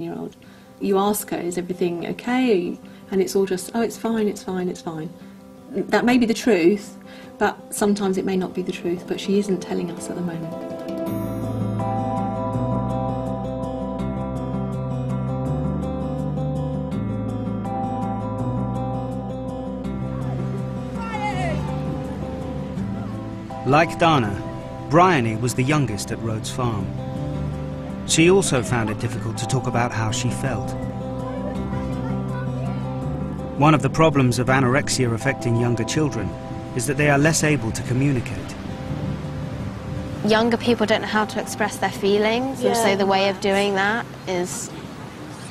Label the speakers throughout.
Speaker 1: Year-old. You ask her, is everything okay? And it's all just, oh, it's fine, it's fine, it's fine. That may be the truth, but sometimes it may not be the truth, but she isn't telling us at the moment.
Speaker 2: Like Dana, Bryony was the youngest at Rhodes Farm. She also found it difficult to talk about how she felt. One of the problems of anorexia affecting younger children is that they are less able to communicate.
Speaker 3: Younger people don't know how to express their feelings, and so the way of doing that is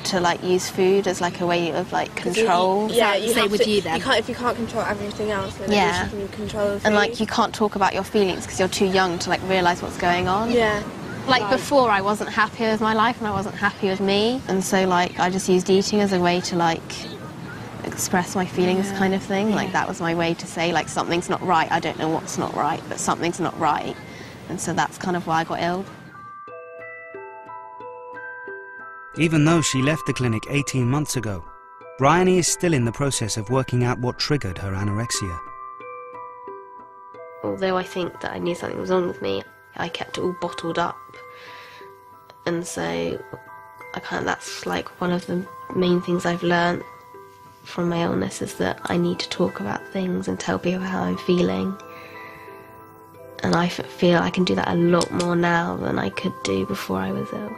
Speaker 3: to use food as a way of control.
Speaker 4: Yeah, you
Speaker 3: say with you then.
Speaker 4: If you can't control everything else, then
Speaker 3: yeah.
Speaker 4: you can control food.
Speaker 3: And you can't talk about your feelings because you're too young to realise what's going on.
Speaker 4: Yeah.
Speaker 3: Before, I wasn't happy with my life and I wasn't happy with me, and so I just used eating as a way to express my feelings, kind of thing. That was my way to say something's not right. I don't know what's not right, but something's not right, and so that's kind of why I got ill.
Speaker 2: Even though she left the clinic 18 months ago, Bryony is still in the process of working out what triggered her anorexia.
Speaker 3: Although I think that I knew something was wrong with me, I kept it all bottled up, and so that's one of the main things I've learnt from my illness, is that I need to talk about things and tell people how I'm feeling, and I feel I can do that a lot more now than I could do before I was ill.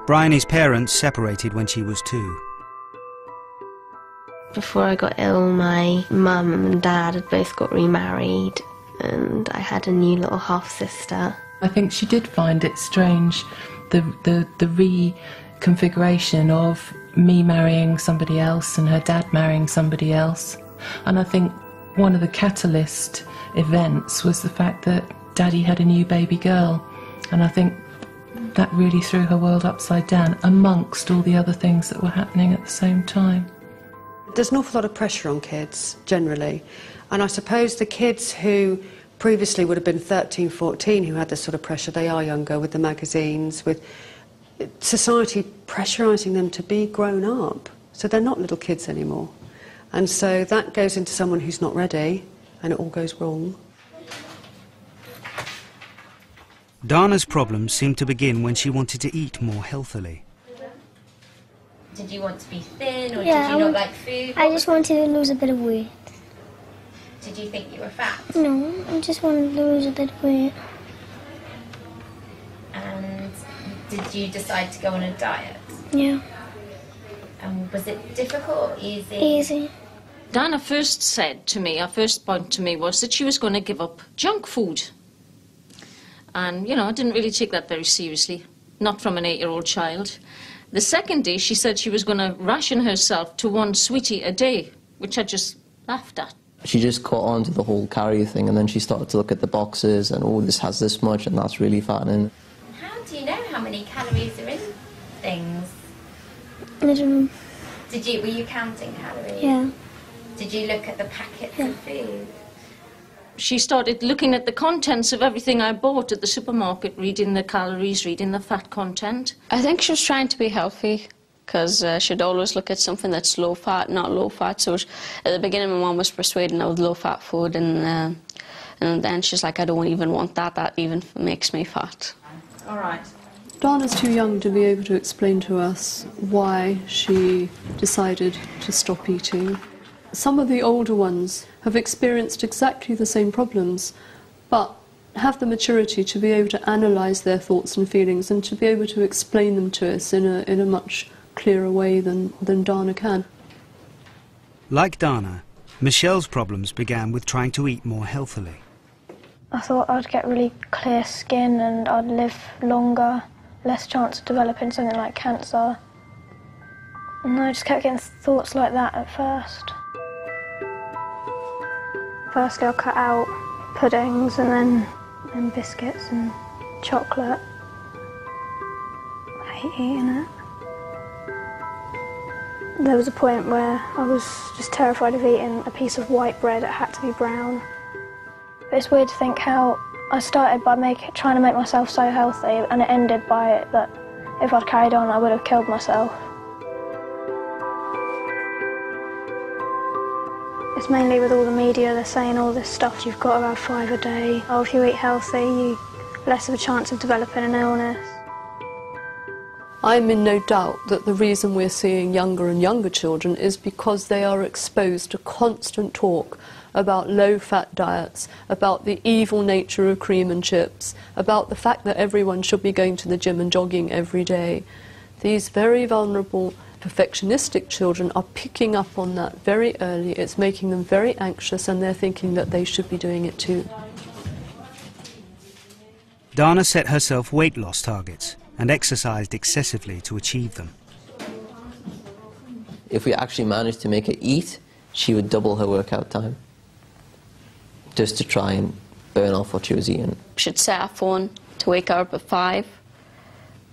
Speaker 2: Bryony's parents separated when she was 2.
Speaker 3: Before I got ill, my mum and dad had both got remarried, and I had a new little half-sister.
Speaker 5: I think she did find it strange, the reconfiguration of me marrying somebody else and her dad marrying somebody else. And I think one of the catalyst events was the fact that Daddy had a new baby girl, and I think that really threw her world upside down, amongst all the other things that were happening at the same time.
Speaker 6: There's an awful lot of pressure on kids, generally, and I suppose the kids who previously would have been 13, 14 who had this sort of pressure, they are younger, with the magazines, with society pressurising them to be grown up, so they're not little kids anymore, and so that goes into someone who's not ready, and it all goes wrong.
Speaker 2: Dana's problems seemed to begin when she wanted to eat more healthily.
Speaker 7: Did you want to be thin, or did you not like food?
Speaker 8: I just wanted to lose a bit of weight.
Speaker 7: Did you think you were fat?
Speaker 8: No, I just wanted to lose a bit of weight.
Speaker 7: And did you decide to go on a diet?
Speaker 8: Yeah.
Speaker 7: And was it difficult or easy?
Speaker 8: Easy.
Speaker 9: Dana first said to me, her first point to me was that she was going to give up junk food. And, I didn't really take that very seriously, not from an 8-year-old child. The second day, she said she was going to ration herself to 1 sweetie a day, which I just laughed at.
Speaker 10: She just caught on to the whole calorie thing, and then she started to look at the boxes and, oh, this has this much, and that's really fattening.
Speaker 7: How do you know how many calories are in things?
Speaker 8: I don't know.
Speaker 7: Were you counting calories?
Speaker 8: Yeah.
Speaker 7: Did you look at the packets of food?
Speaker 9: She started looking at the contents of everything I bought at the supermarket, reading the calories, reading the fat content.
Speaker 11: I think she was trying to be healthy, because she'd always look at something that's low fat, not low fat. So at the beginning, my mum was persuading her with low fat food, and then she's like, I don't even want that. That even makes me fat.
Speaker 1: All right. Dana's too young to be able to explain to us why she decided to stop eating. Some of the older ones have experienced exactly the same problems, but have the maturity to be able to analyse their thoughts and feelings and to be able to explain them to us in a much clearer way than Dana can.
Speaker 2: Like Dana, Michelle's problems began with trying to eat more healthily.
Speaker 8: I thought I'd get really clear skin and I'd live longer, less chance of developing something like cancer. And I just kept getting thoughts like that at first. Firstly, I cut out puddings and then biscuits and chocolate. I hate eating it. There was a point where I was just terrified of eating a piece of white bread. It had to be brown. But it's weird to think how I started by trying to make myself so healthy, and it ended by that if I'd carried on, I would have killed myself. It's mainly with all the media, they're saying all this stuff, you've got to have 5 a day. Oh, if you eat healthy, you less of a chance of developing an illness.
Speaker 1: I'm in no doubt that the reason we're seeing younger and younger children is because they are exposed to constant talk about low-fat diets, about the evil nature of cream and chips, about the fact that everyone should be going to the gym and jogging every day. These very vulnerable, perfectionistic children are picking up on that very early. It's making them very anxious, and they're thinking that they should be doing it too.
Speaker 2: Dana set herself weight loss targets and exercised excessively to achieve them.
Speaker 10: If we actually managed to make her eat, she would double her workout time, just to try and burn off what she was eating.
Speaker 11: She'd set her phone to wake her up at 5,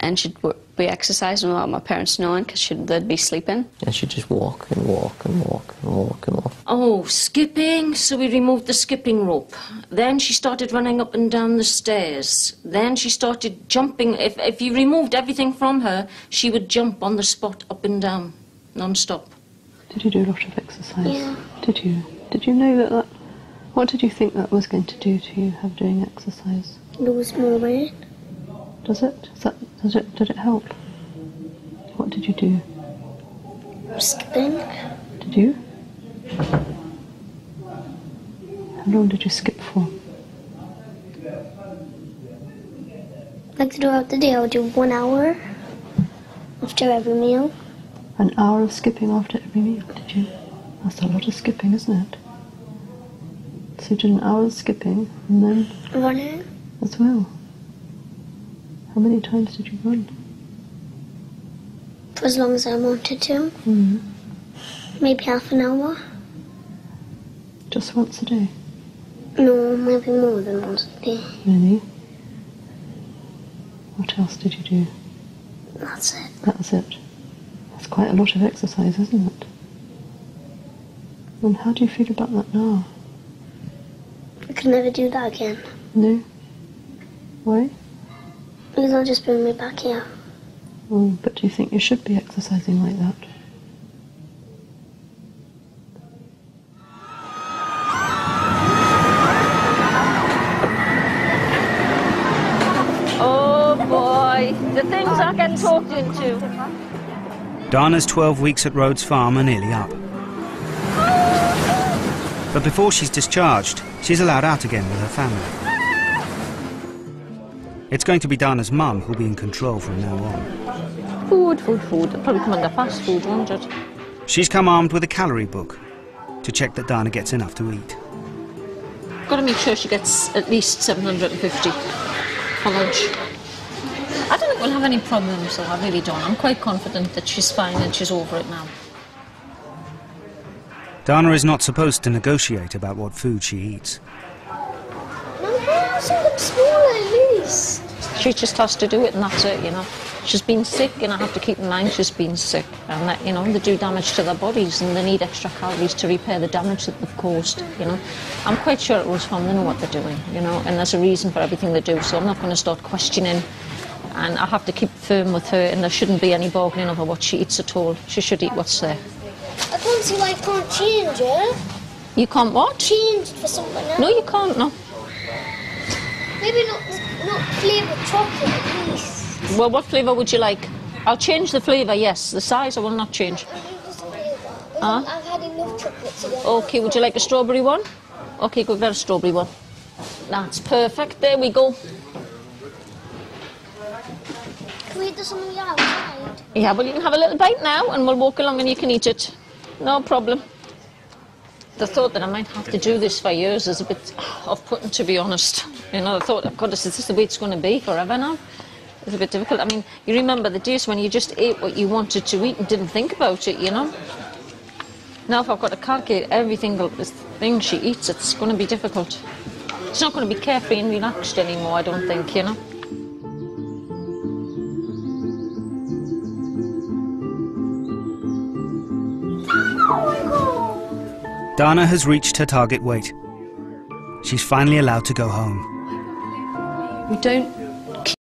Speaker 11: and she'd be exercising without my parents knowing, because they'd be sleeping.
Speaker 10: And she'd just walk and walk and walk and walk and walk.
Speaker 9: Oh, skipping, so we removed the skipping rope. Then she started running up and down the stairs. Then she started jumping. If you removed everything from her, she would jump on the spot up and down, non-stop.
Speaker 1: Did you do a lot of exercise?
Speaker 8: Yeah.
Speaker 1: Did you? Did you know that? What did you think that was going to do to you, doing exercise?
Speaker 8: Lose more weight.
Speaker 1: Does it? Did it help? What did you do?
Speaker 8: Skipping.
Speaker 1: Did you? How long did you skip for?
Speaker 8: Like throughout the day, I would do 1 hour after every meal.
Speaker 1: An hour of skipping after every meal, did you? That's a lot of skipping, isn't it? So you did an hour of skipping and then
Speaker 8: Running.
Speaker 1: as well. How many times did you run?
Speaker 8: For as long as I wanted to.
Speaker 1: Mm.
Speaker 8: Maybe half an hour.
Speaker 1: Just once a day?
Speaker 8: No, maybe more than once a day.
Speaker 1: Really? What else did you do?
Speaker 8: That's it.
Speaker 1: That was it. That's quite a lot of exercise, isn't it? And how do you feel about that now?
Speaker 8: I could never do that again.
Speaker 1: No? Why?
Speaker 8: Because they'll just bring me back here.
Speaker 1: Oh, but do you think you should be exercising like that?
Speaker 9: Oh boy, the things I get talked into.
Speaker 2: Dana's 12 weeks at Rhodes Farm are nearly up. But before she's discharged, she's allowed out again with her family. It's going to be Dana's mum who'll be in control from now on.
Speaker 9: Food. It'll probably come under fast food, won't it?
Speaker 2: She's come armed with a calorie book to check that Dana gets enough to eat.
Speaker 9: Got to make sure she gets at least 750 for lunch. I don't think we'll have any problems, though. I really don't. I'm quite confident that she's fine and she's over it now.
Speaker 2: Dana is not supposed to negotiate about what food she eats.
Speaker 9: She just has to do it, and that's it, you know. She's been sick, and I have to keep in mind she's been sick, and that, you know, they do damage to their bodies, and they need extra calories to repair the damage that they've caused, you know. I'm quite sure it was from, they know what they're doing, you know, and there's a reason for everything they do, so I'm not going to start questioning, and I have to keep firm with her, and there shouldn't be any bargaining over what she eats at all. She should eat what's there.
Speaker 8: I can't see why I can't change it.
Speaker 9: You can't what?
Speaker 8: Change for something else.
Speaker 9: No, you can't, no.
Speaker 8: Maybe not flavoured chocolate at least.
Speaker 9: Well, what flavour would you like? I'll change the flavour, yes. The size I will not change.
Speaker 8: I've had enough chocolate today.
Speaker 9: Okay, would you like a strawberry one? Okay, go get a strawberry one. That's perfect. There we go.
Speaker 8: Can we do something outside?
Speaker 9: Yeah, well, you can have a little bite now, and we'll walk along and you can eat it. No problem. The thought that I might have to do this for years is a bit off-putting, to be honest. You know, the thought, God, is this the way it's going to be forever now? It's a bit difficult. I mean, you remember the days when you just ate what you wanted to eat and didn't think about it, you know? Now, if I've got to calculate every single thing she eats, it's going to be difficult. It's not going to be carefree and relaxed anymore, I don't think, you know?
Speaker 2: Dana has reached her target weight. She's finally allowed to go home.
Speaker 1: We don't